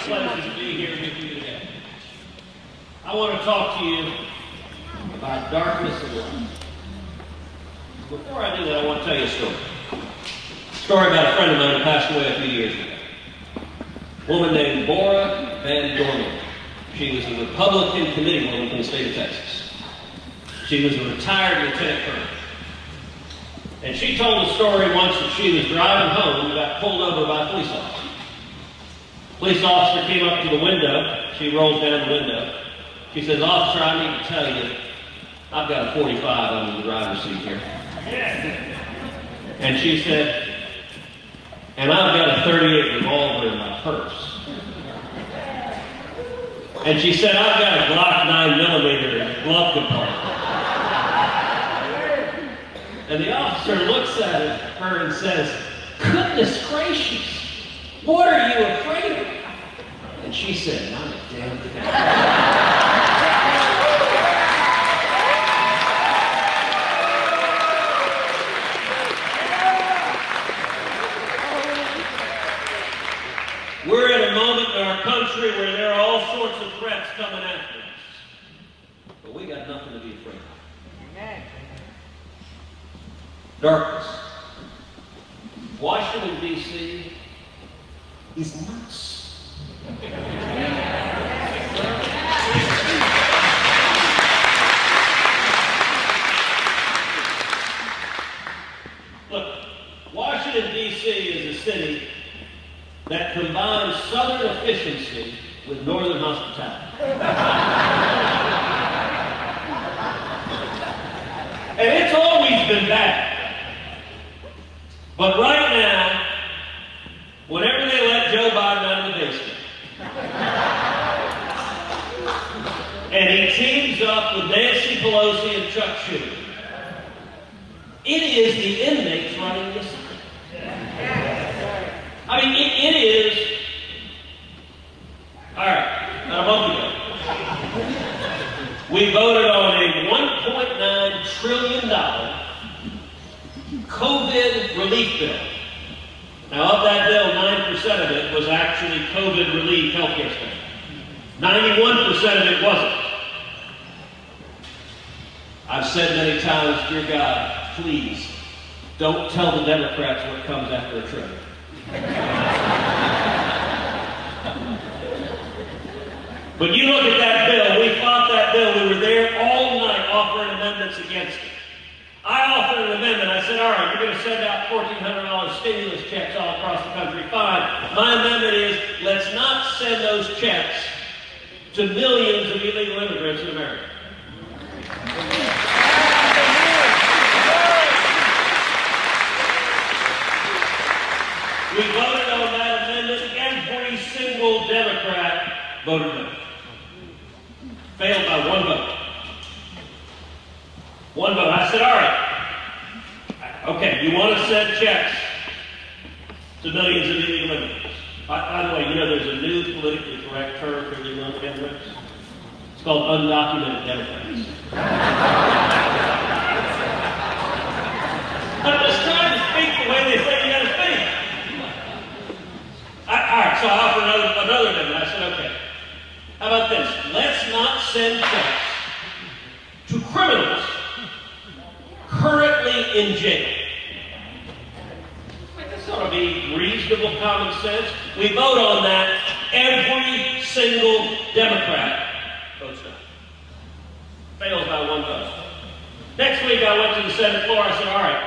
pleasure to be here with you today. I want to talk to you about darkness and light. Before I do that, I want to tell you a story. A story about a friend of mine who passed away a few years ago. A woman named Bora Van Dorman. She was a Republican committee woman from the state of Texas. She was a retired lieutenant colonel. And she told a story once that she was driving home and got pulled over by a police officer. Police officer came up to the window. She rolls down the window. She says, "Officer, I need to tell you, I've got a 45 under the driver's seat here." And she said, "And I've got a 38 revolver in my purse." And she said, "I've got a Glock 9mm in the glove compartment." And the officer looks at her and says, "Goodness gracious, what are you afraid of?" And she said, "Not a damn thing." We're in a moment in our country where there are all sorts of threats coming after us. But we got nothing to be afraid of. Amen. Darkness. Washington, D.C. is nuts. Look, Washington, D.C. is a city that combines southern efficiency with northern hospitality. And it's always been bad. But right now, whenever they let Joe Biden out of the basement, and he teams up with Nancy Pelosi and Chuck Schumer, it is the inmates running this thing. I mean, it is. All right, about a month ago, we voted on a $1.9 trillion COVID relief bill. Now, of that bill, 9% of it was actually COVID relief healthcare spending. 91% of it wasn't. I've said many times, dear God, please don't tell the Democrats what comes after a trillion. But you look at that bill, we fought that bill, we were there all night offering amendments against it. I offered an amendment. I said, all right, you're going to send out $1,400 stimulus checks all across the country. Fine. My amendment is, let's not send those checks to millions of illegal immigrants in America. We voted on that amendment. Every single Democrat voted no. Failed by one vote. One vote. I said, all right, okay, you want to send checks to millions of illegal immigrants. By the way, you know there's a new politically correct term for illegal immigrants? It's called undocumented Democrats. I'm just trying to speak the way they say you got to speak. All right, so I offered another amendment. I said, okay, how about this? Let's not send checks to criminals currently in jail. This ought to be reasonable common sense. We vote on that. Every single Democrat votes no. Fails by one vote. Next week I went to the Senate floor. I said, all right,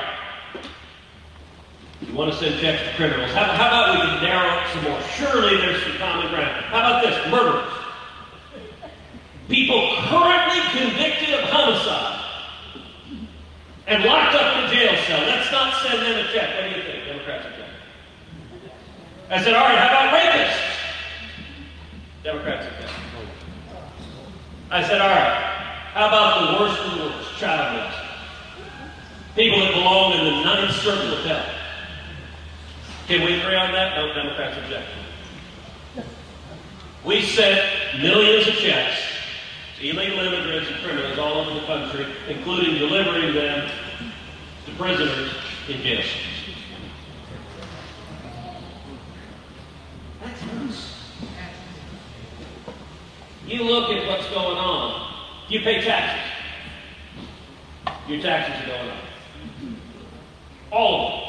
you want to send checks to criminals. How about we can narrow it some more? Surely there's some common ground. How about this? Murderers. People currently convicted of homicide and locked up in a jail cell. Let's not send them a check. What do you think? Democrats object. I said, all right, how about rapists? Democrats object. I said, all right, how about the worst of the worst, child molesters? People that belong in the ninth circle of hell. Can we agree on that? No, Democrats object. We sent millions of checks to illegal immigrants and criminals all over the country, including delivering them to prisoners in jail cells. That's us. what's going on. You pay taxes. Your taxes are going up. All of them.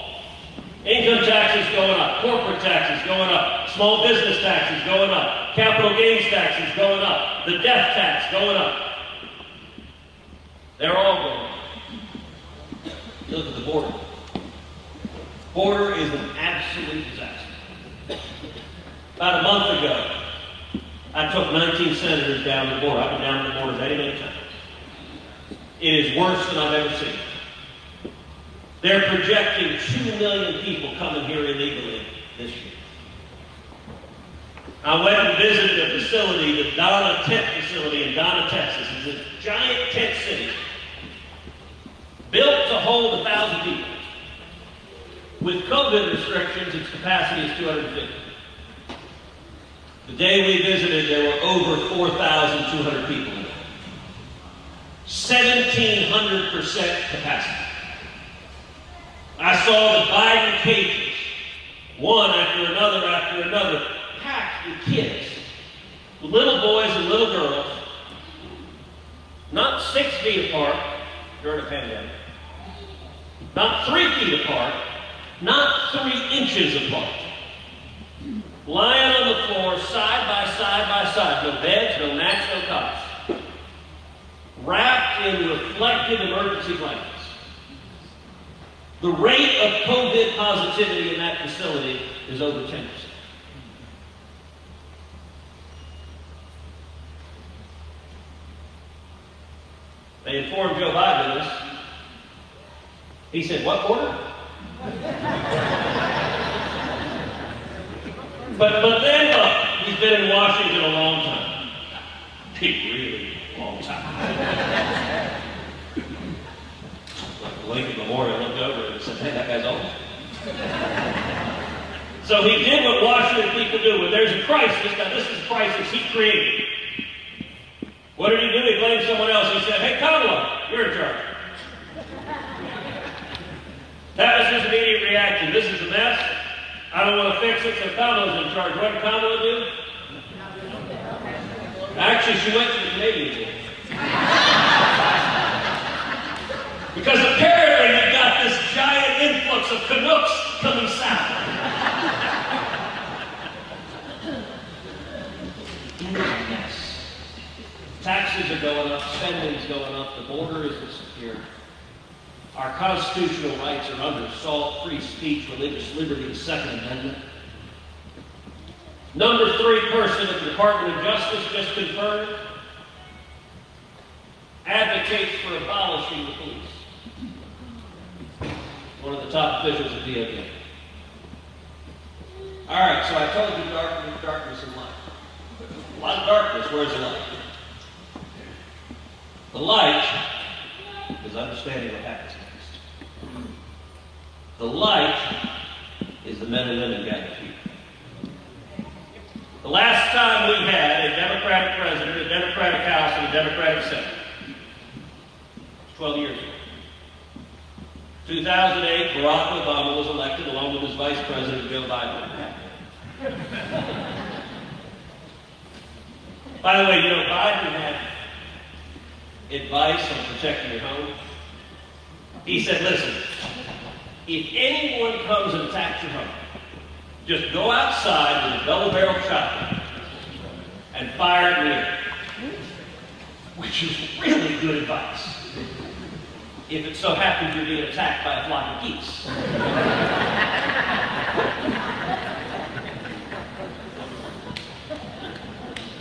Income taxes going up, corporate taxes going up, small business taxes going up, capital gains taxes going up, the death tax going up. They're all going up. You look at the border. Border is an absolute disaster. About a month ago, I took 19 senators down the border. I've been down the border many times. It is worse than I've ever seen. They're projecting 2 million people coming here illegally this year. I went and visited a facility, the Donna Tent facility in Donna, Texas. It's a giant tent city built to hold 1,000 people. With COVID restrictions, its capacity is 250. The day we visited, there were over 4,200 people in there. 1,700% capacity. I saw the Biden cages, one after another, packed with kids, little boys and little girls, not 6 feet apart during a pandemic, not 3 feet apart, not 3 inches apart, lying on the floor, side by side, no beds, no mats, no cots, wrapped in reflective emergency blankets. The rate of COVID positivity in that facility is over 10%. They informed Joe Biden of this. He said, "What border?" But then, he's been in Washington a long time. A really long time. Lincoln Memorial looked over and said, "Hey, that guy's old." So he did what Washington people do. When there's a crisis, now this is a crisis he created. What did he do? He blamed someone else. He said, "Hey, Kamala, you're in charge." That was his immediate reaction. This is a mess. I don't want to fix it, so Kamala's in charge. What did Kamala do? Actually, she went to the Canadian team. Because apparently you've got this giant influx of Canucks coming south. Yes. Taxes are going up, spending's going up, the border isn't secure. Our constitutional rights are under assault, free speech, religious liberty, the Second Amendment. Number 3 person at the Department of Justice just confirmed advocates for abolishing the police. One of the top officials at DOJ. All right, so I told you darkness and light. A lot of darkness, where's the light? The light is understanding what happens next. The light is the men and women gathered here. The last time we had a Democratic president, a Democratic House, and a Democratic Senate, 12 years ago. 2008, Barack Obama was elected along with his vice president, Joe Biden. By the way, you know, Biden had advice on protecting your home. He said, listen, if anyone comes and attacks your home, just go outside with a double-barreled shotgun and fire it in the air. Which is really good advice. If it so happens you're being attacked by a flock of geese.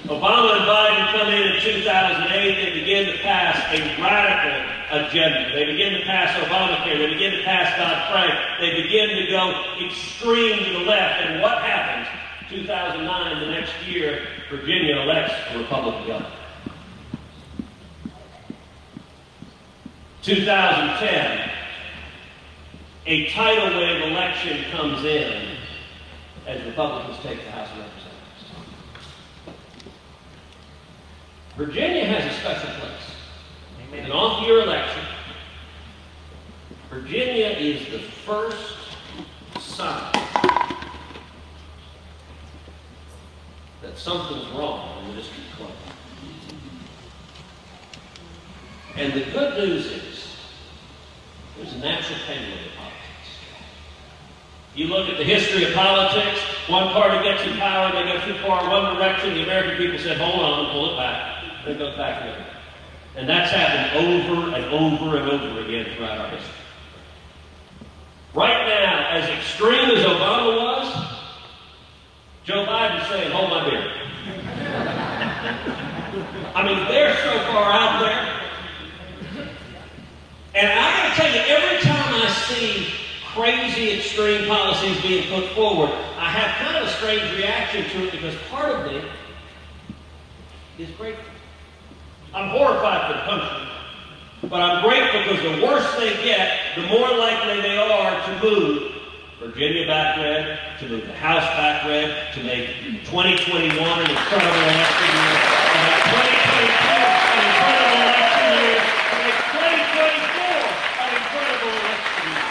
Obama and Biden come in 2008, they begin to pass a radical agenda. They begin to pass Obamacare, they begin to pass Dodd-Frank, they begin to go extreme to the left, and what happens? 2009, the next year, Virginia elects a Republican governor. 2010, a tidal wave election comes in as Republicans take the House of Representatives. Virginia has a special place. An off-year election. Virginia is the first sign that something's wrong in the district club. And the good news is, there's a natural pendulum in politics. You look at the history of politics, one party gets in power, they go too far one direction, the American people said, hold on, pull it back. Then it goes back again. And that's happened over and over and over again throughout our history. Right now, as extreme as Obama was, Joe Biden's saying, hold my beer. I mean, they're so far out there. And I gotta tell you, every time I see crazy extreme policies being put forward, I have kind of a strange reaction to it because part of me is grateful. I'm horrified for the country, but I'm grateful because the worse they get, the more likely they are to move Virginia back red, to move the House back red, to make 2021 an incredible election year, to make 2022 an incredible election year, to make 2024 an incredible election year.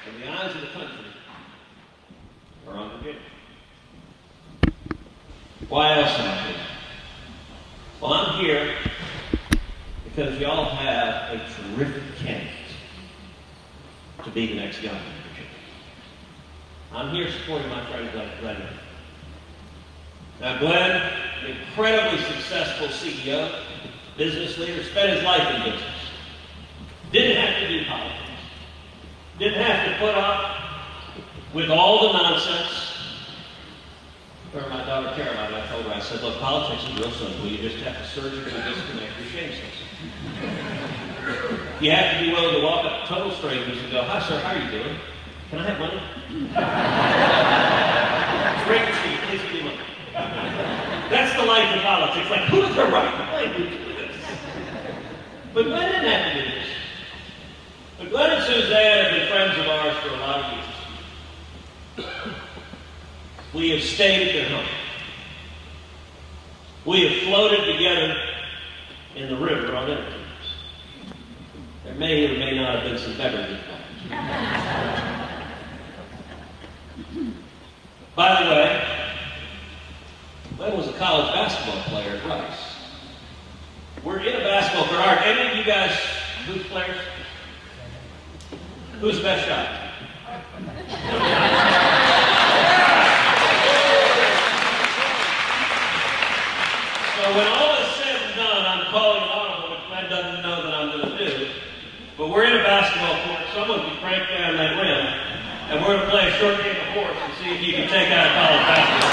And the eyes of the country are on Virginia. Why else am I here? Well, I'm here because y'all have a terrific candidate to be the next governor of Virginia. I'm here supporting my friend Glenn Youngkin. Now, Glenn, an incredibly successful CEO, business leader, spent his life in business. Didn't have to do politics. Didn't have to put up with all the nonsense. For my daughter Caroline, I told her, I said, look, politics is real simple. You just have to surgically disconnect your shame system. You have to be willing to walk up to total strangers and go, hi, sir, how are you doing? Can I have money? Strangers, please give me money. That's the life of politics. Like, who is the right mind to do this? But Glenn didn't have to do this. But Glenn and Suzanne have been friends of ours for a lot of years. We have stayed at their home. We have floated together in the river on interviews. There may or may not have been some beverages. By the way, Glenn was a college basketball player at Rice. We're in a basketball court. Are any of you guys hoop players? Who's the best shot? So when all is said and done, I'm calling audible, which Glenn doesn't know that I'm going to do. But we're in a basketball court. Someone can crank down that rim, and we're going to play a short game of horse and see if you can take out college basketball.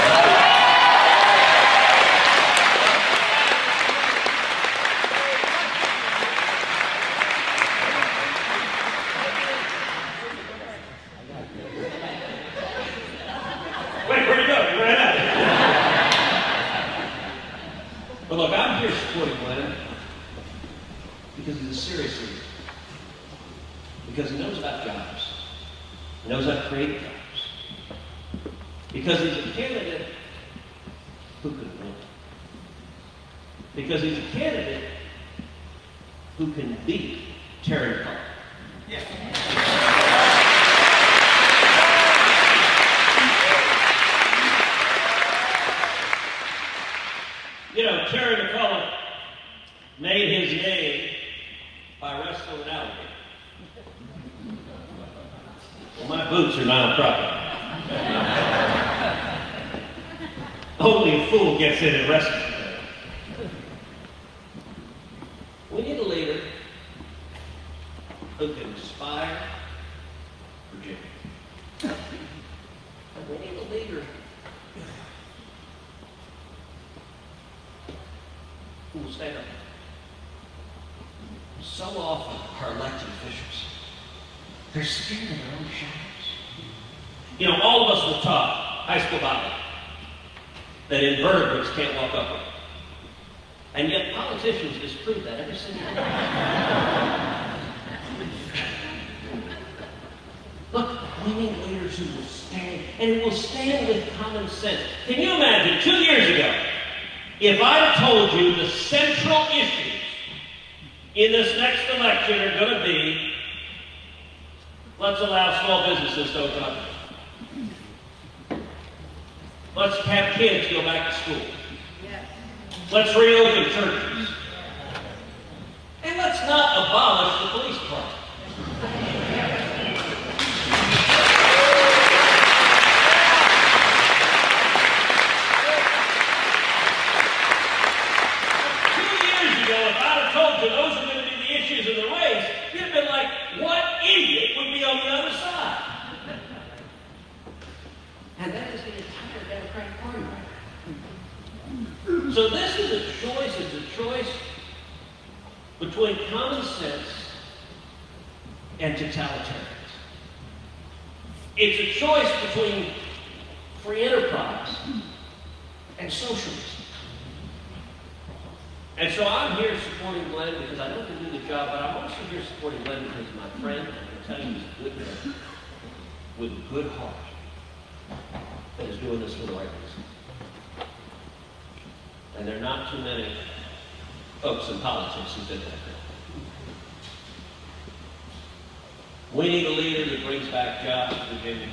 Wait, where'd you go? You ran out. But look, I'm here supporting Glenn because he's a serious leader. Because he knows about jobs. He knows how to create jobs. Because he's a candidate who can win. Because he's a candidate who can beat Terry Clark. Yeah. You know, Terry McCullough made his name by wrestling an alligator. Well, my boots are non-profit. Only a fool gets in and wrestles. We need a leader who can inspire Virginia. We need a leader who will stand up. So often, our elected officials, they're scared of their own shadows. You know, all of us were taught, high school Bible, that invertebrates can't walk upright. And yet politicians disprove that every single day. Look, we need leaders who will stand, and who will stand with common sense. Can you imagine, 2 years ago, if I told you the central issues in this next election are going to be, let's allow small businesses to open up. Let's have kids go back to school. Let's reopen churches. And let's not abolish the police department. Those are going to be the issues of the race. You'd have been like, what idiot would be on the other side? And that is the entire Democratic Party right now. So this is a choice. It's a choice between common sense and totalitarianism. It's a choice between free enterprise and socialism. And so I'm here supporting Glenn because I know he can do the job, but I'm also here supporting Glenn because he's my friend, and I can tell you he's a good man with a good heart that is doing this for the right reason. And there are not too many folks in politics who think that. We need a leader that brings back jobs to Virginia.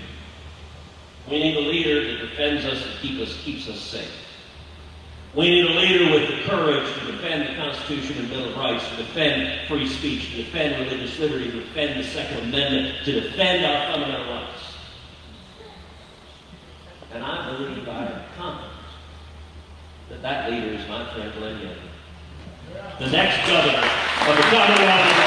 We need a leader that defends us and keeps us safe. We need a leader with the courage to defend the Constitution and Bill of Rights, to defend free speech, to defend religious liberty, to defend the Second Amendment, to defend our fundamental rights. And I believe, I am confident, that that leader is my friend Glenn Youngkin, the next governor of the Commonwealth of